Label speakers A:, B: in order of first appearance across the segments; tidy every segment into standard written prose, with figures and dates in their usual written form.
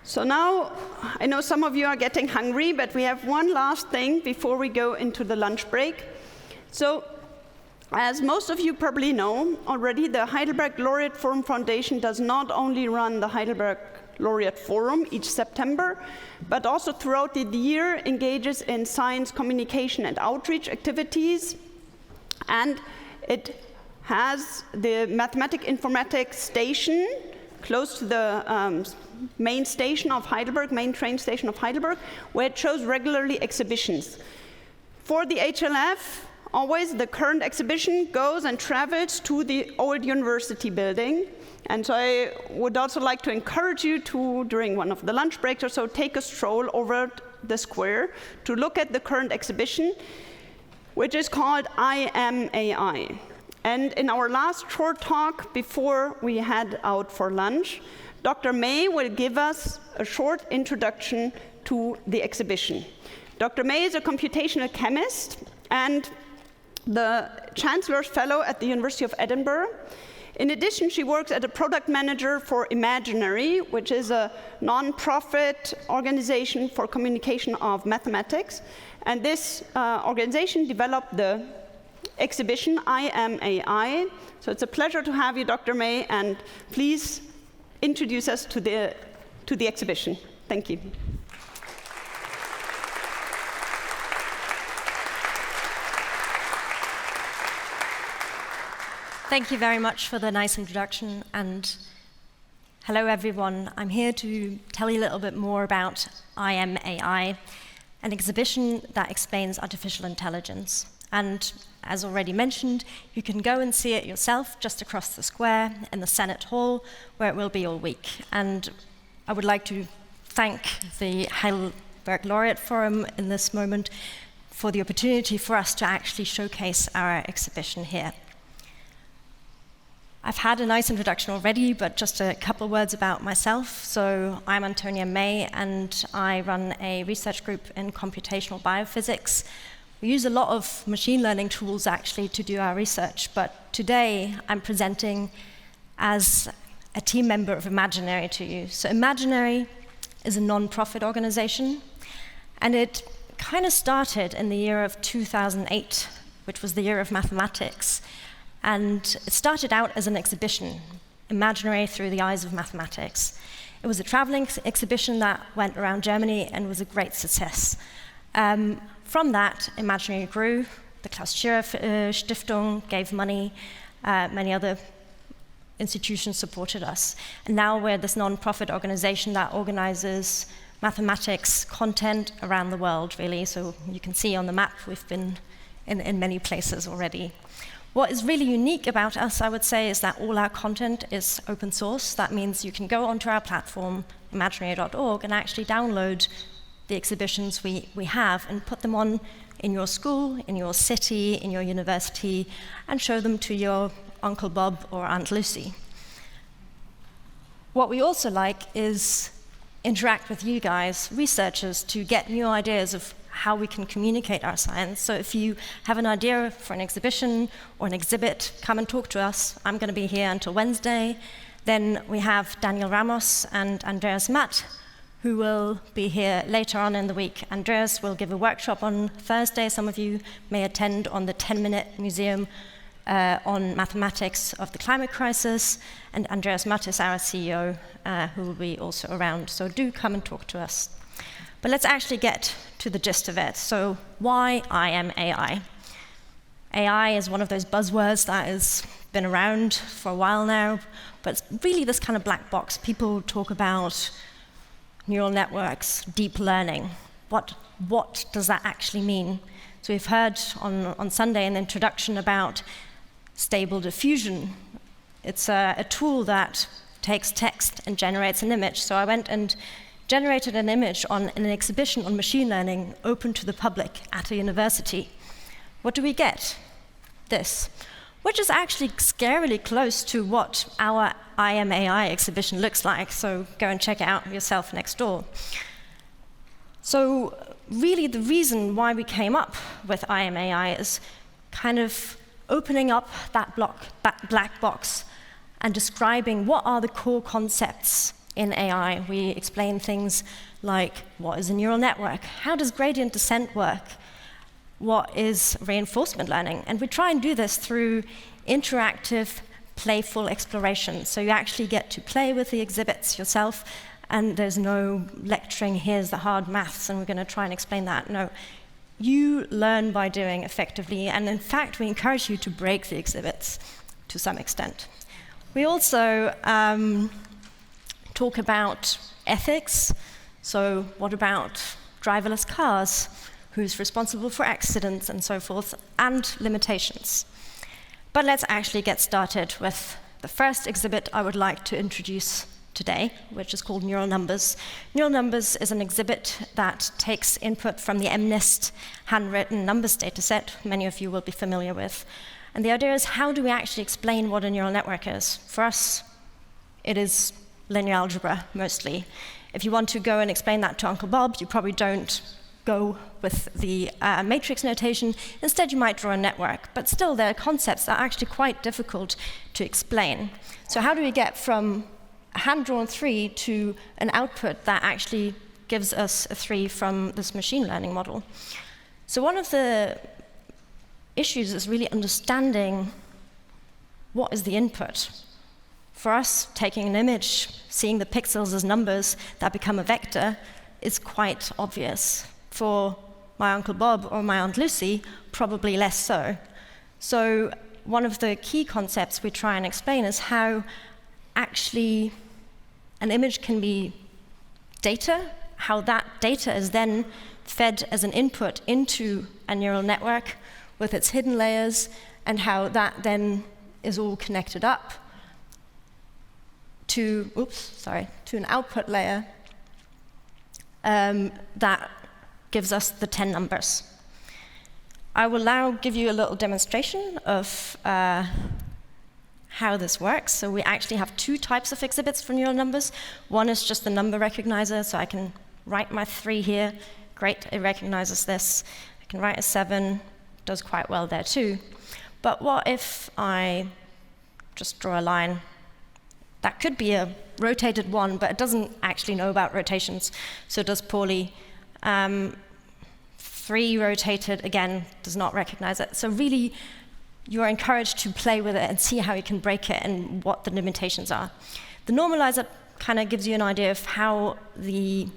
A: So now, I know some of you are getting hungry, but we have one last thing before we go into the lunch break. So, as most of you probably know already, the Heidelberg Laureate Forum Foundation does not only run the Heidelberg Laureate Forum each September, but also throughout the year engages in science communication and outreach activities. And it has the Mathematic Informatics station close to the main station of Heidelberg, main train station of Heidelberg, where it shows regularly exhibitions. For the HLF, always the current exhibition goes and travels to the old university building. And so I would also like to encourage you to, during one of the lunch breaks or so, take a stroll over the square to look at the current exhibition, which is called AM A.I. And in our last short talk before we head out for lunch, Dr. Mey will give us a short introduction to the exhibition. Dr. Mey is a computational chemist and the Chancellor's Fellow at the University of Edinburgh. In addition, she works as a product manager for Imaginary, which is a non-profit organization for communication of mathematics. And this organization developed the exhibition AM A.I. So it's a pleasure to have you, Dr. Mey, and please introduce us to the exhibition. Thank you.
B: Thank you very much for the nice introduction, and hello everyone. I'm here to tell you a little bit more about AM A.I, an exhibition that explains artificial intelligence. And as already mentioned, you can go and see it yourself just across the square in the Senate Hall, where it will be all week. And I would like to thank the Heidelberg Laureate Forum in this moment for the opportunity for us to actually showcase our exhibition here. I've had a nice introduction already, but just a couple of words about myself. So I'm Antonia Mey, and I run a research group in computational biophysics. We use a lot of machine learning tools, actually, to do our research. But today, I'm presenting as a team member of Imaginary to you. So Imaginary is a non-profit organization, and it kind of started in the year of 2008, which was the year of mathematics. And it started out as an exhibition, Imaginary Through the Eyes of Mathematics. It was a traveling exhibition that went around Germany and was a great success. From that, Imaginary grew. The Klaus Scherrer Stiftung gave money. Many other institutions supported us. And now we're this non-profit organization that organizes mathematics content around the world, really. So you can see on the map, we've been in many places already. What is really unique about us, I would say, is that all our content is open source. That means you can go onto our platform, imaginary.org, and actually download the exhibitions we have and put them on in your school, in your city, in your university, and show them to your Uncle Bob or Aunt Lucy. What we also like is interact with you guys, researchers, to get new ideas of how we can communicate our science. So if you have an idea for an exhibition or an exhibit, come and talk to us. I'm going to be here until Wednesday. Then we have Daniel Ramos and Andreas Matt, who will be here later on in the week. Andreas will give a workshop on Thursday. Some of you may attend on the 10-minute museum on mathematics of the climate crisis. And Andreas Matt is our CEO, who will be also around. So do come and talk to us. But let's actually get to the gist of it. So why AM A.I? AI is one of those buzzwords that has been around for a while now, but it's really this kind of black box. People talk about neural networks, deep learning. What does that actually mean? So we've heard on Sunday in the introduction about stable diffusion. It's a tool that takes text and generates an image. So I went and generated an image on an exhibition on machine learning open to the public at a university. What do we get? This, which is actually scarily close to what our AM A.I exhibition looks like, so go and check it out yourself next door. So really the reason why we came up with AM A.I is kind of opening up that black box and describing what are the core concepts in AI. We explain things like, what is a neural network? How does gradient descent work? What is reinforcement learning? And we try and do this through interactive, playful exploration. So you actually get to play with the exhibits yourself, and there's no lecturing, here's the hard maths, and we're going to try and explain that. No, you learn by doing effectively, and in fact, we encourage you to break the exhibits to some extent. We also talk about ethics. So what about driverless cars? Who's responsible for accidents and so forth, and limitations. But let's actually get started with the first exhibit I would like to introduce today, which is called Neural Numbers. Neural Numbers is an exhibit that takes input from the MNIST handwritten numbers dataset, many of you will be familiar with. And the idea is, how do we actually explain what a neural network is? For us, it is linear algebra, mostly. If you want to go and explain that to Uncle Bob, you probably don't go with the matrix notation. Instead, you might draw a network. But still, there are concepts that are actually quite difficult to explain. So how do we get from a hand-drawn 3 to an output that actually gives us a 3 from this machine learning model? So one of the issues is really understanding what is the input. For us, taking an image, seeing the pixels as numbers that become a vector is quite obvious. For my Uncle Bob or my Aunt Lucy, probably less so. So one of the key concepts we try and explain is how actually an image can be data, how that data is then fed as an input into a neural network with its hidden layers, and how that then is all connected up to an output layer that gives us the 10 numbers. I will now give you a little demonstration of how this works. So we actually have 2 types of exhibits for neural numbers. One is just the number recognizer, so I can write my 3 here. Great, it recognizes this. I can write a 7, does quite well there too. But what if I just draw a line? That could be a rotated 1, but it doesn't actually know about rotations, so it does poorly. 3 rotated, again, does not recognize it. So really, you're encouraged to play with it and see how you can break it and what the limitations are. The normalizer kind of gives you an idea of how the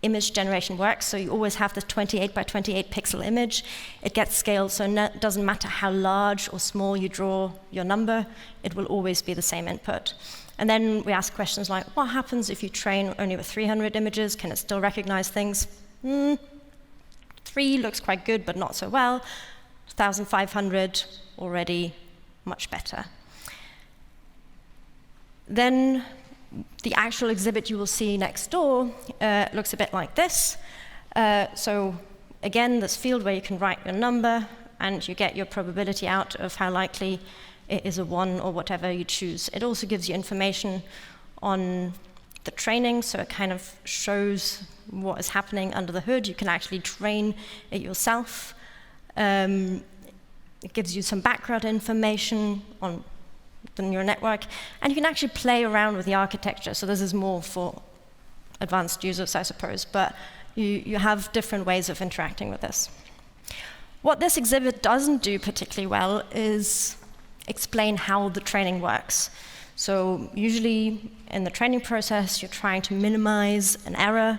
B: image generation works. So you always have this 28 by 28 pixel image. It gets scaled, so it doesn't matter how large or small you draw your number, it will always be the same input. And then we ask questions like, what happens if you train only with 300 images? Can it still recognize things? 3 looks quite good, but not so well. 1,500, already much better. Then the actual exhibit you will see next door looks a bit like this. So again, this field where you can write your number, and you get your probability out of how likely it is a 1 or whatever you choose. It also gives you information on the training, so it kind of shows what is happening under the hood. You can actually train it yourself. It gives you some background information on the neural network, and you can actually play around with the architecture. So this is more for advanced users, I suppose, but you have different ways of interacting with this. What this exhibit doesn't do particularly well is explain how the training works. So usually in the training process, you're trying to minimize an error.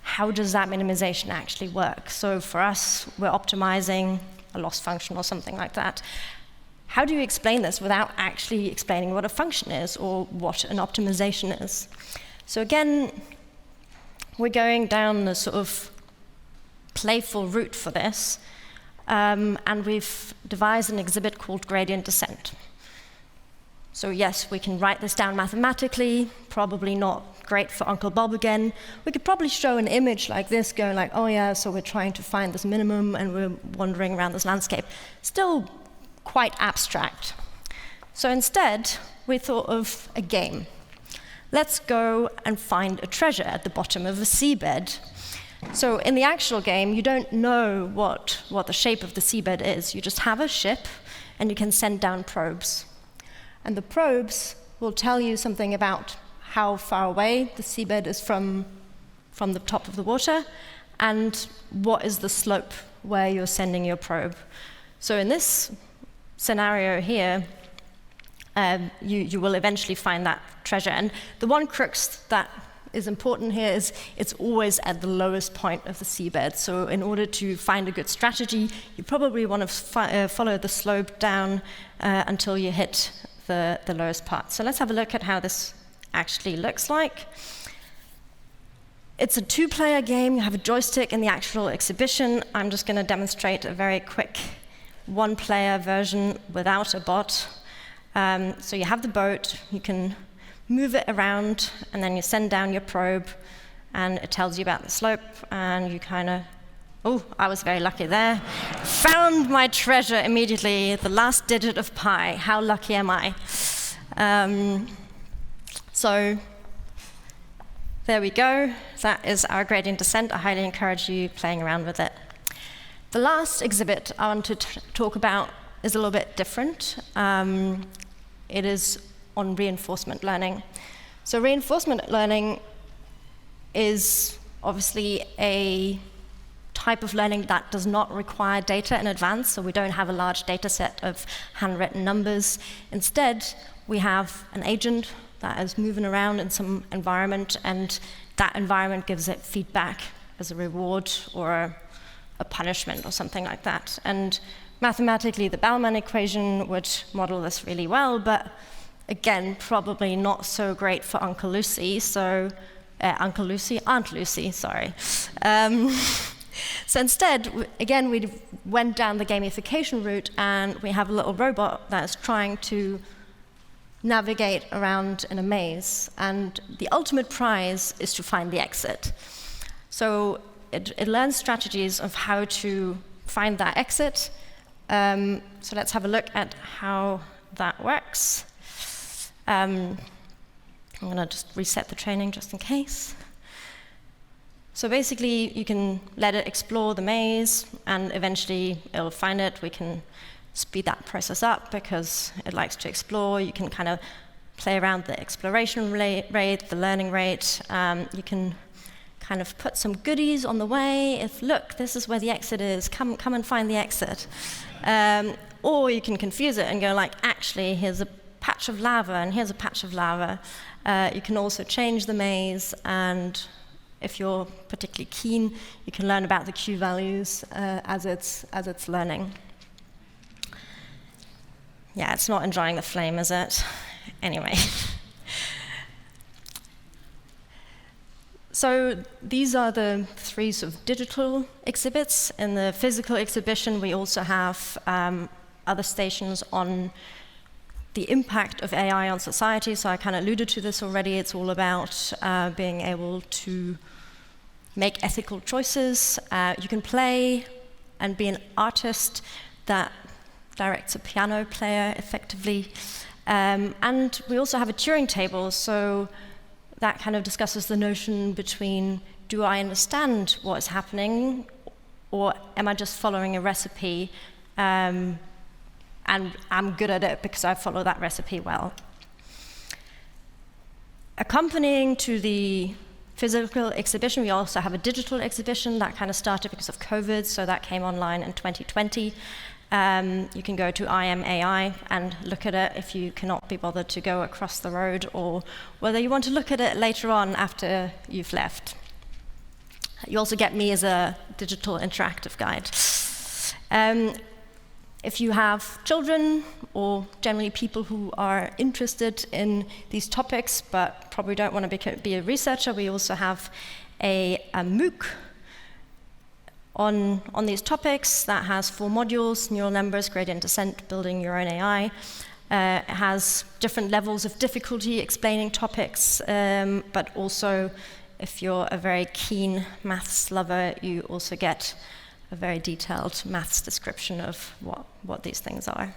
B: How does that minimization actually work? So for us, we're optimizing a loss function or something like that. How do you explain this without actually explaining what a function is or what an optimization is? So again, we're going down the sort of playful route for this, and we've devised an exhibit called gradient descent. So yes, we can write this down mathematically, probably not great for Uncle Bob again. We could probably show an image like this going like, oh yeah, so we're trying to find this minimum and we're wandering around this landscape. Still quite abstract. So instead, we thought of a game. Let's go and find a treasure at the bottom of a seabed. So in the actual game, you don't know what the shape of the seabed is. You just have a ship, and you can send down probes. And the probes will tell you something about how far away the seabed is from the top of the water, and what is the slope where you're sending your probe. So in this scenario here, you will eventually find that treasure. And the one crux that is important here is it's always at the lowest point of the seabed. So in order to find a good strategy, you probably want to follow the slope down until you hit the lowest part. So let's have a look at how this actually looks like. It's a two-player game. You have a joystick in the actual exhibition. I'm just going to demonstrate a very quick one-player version without a bot. So you have the boat, you can move it around, and then you send down your probe, and it tells you about the slope, and you kind of, oh, I was very lucky there. Found my treasure immediately, the last digit of pi. How lucky am I? So there we go. That is our gradient descent. I highly encourage you playing around with it. The last exhibit I want to talk about is a little bit different. It is on reinforcement learning. So reinforcement learning is obviously a type of learning that does not require data in advance, so we don't have a large data set of handwritten numbers. Instead, we have an agent that is moving around in some environment, and that environment gives it feedback as a reward or a punishment or something like that. And mathematically, the Bellman equation would model this really well, but again, probably not so great for Uncle Lucy, so Aunt Lucy, sorry. So instead, again, we went down the gamification route, and we have a little robot that's trying to navigate around in a maze, and the ultimate prize is to find the exit. So it learns strategies of how to find that exit. So let's have a look at how that works. I'm going to just reset the training just in case. So basically, you can let it explore the maze, and eventually it'll find it. We can speed that process up because it likes to explore. You can kind of play around the exploration rate, the learning rate. You can kind of put some goodies on the way. If, look, this is where the exit is, come and find the exit. Or you can confuse it and go like, actually, here's a patch of lava, and here's a patch of lava. You can also change the maze, and if you're particularly keen, you can learn about the Q values as it's learning. Yeah, it's not enjoying the flame, is it? Anyway. So these are the three sort of digital exhibits. In the physical exhibition, we also have other stations on the impact of AI on society. So I kind of alluded to this already. It's all about being able to make ethical choices. You can play and be an artist that directs a piano player effectively. And we also have a Turing table. So that kind of discusses the notion between, do I understand what is happening, or am I just following a recipe, and I'm good at it because I follow that recipe well. Accompanying to the physical exhibition, we also have a digital exhibition that kind of started because of COVID, so that came online in 2020. You can go to AM A.I and look at it if you cannot be bothered to go across the road, or whether you want to look at it later on after you've left. You also get me as a digital interactive guide. If you have children, or generally people who are interested in these topics but probably don't want to be a researcher, we also have a MOOC on these topics that has 4 modules: neural numbers, gradient descent, building your own AI. It has different levels of difficulty explaining topics, but also if you're a very keen maths lover, you also get a very detailed maths description of what these things are.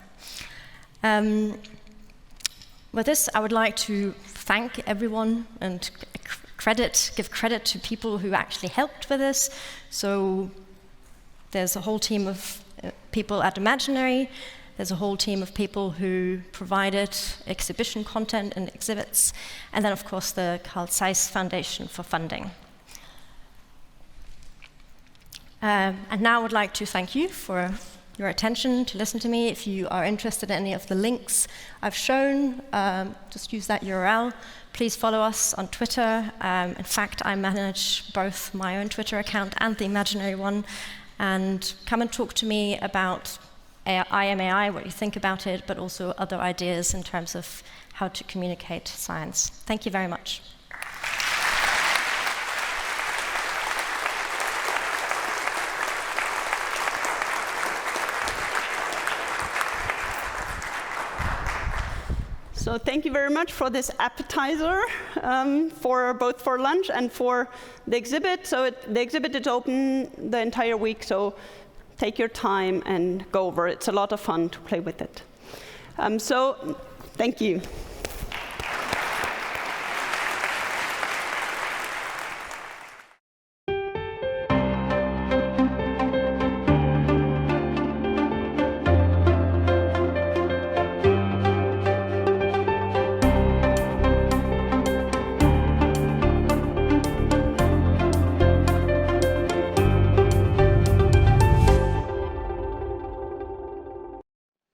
B: With this, I would like to thank everyone and give credit to people who actually helped with this. So there's a whole team of people at Imaginary, There's a whole team of people who provided exhibition content and exhibits, and then, of course, the Carl Zeiss Foundation for funding. And now I would like to thank you for your attention, to listen to me. If you are interested in any of the links I've shown, just use that URL. Please follow us on Twitter. In fact, I manage both my own Twitter account and the imaginary one. And come and talk to me about AM A.I, what you think about it, but also other ideas in terms of how to communicate science. Thank you very much.
A: So thank you very much for this appetizer, both for lunch and for the exhibit. So the exhibit is open the entire week, so take your time and go over it. It's a lot of fun to play with it. So thank you.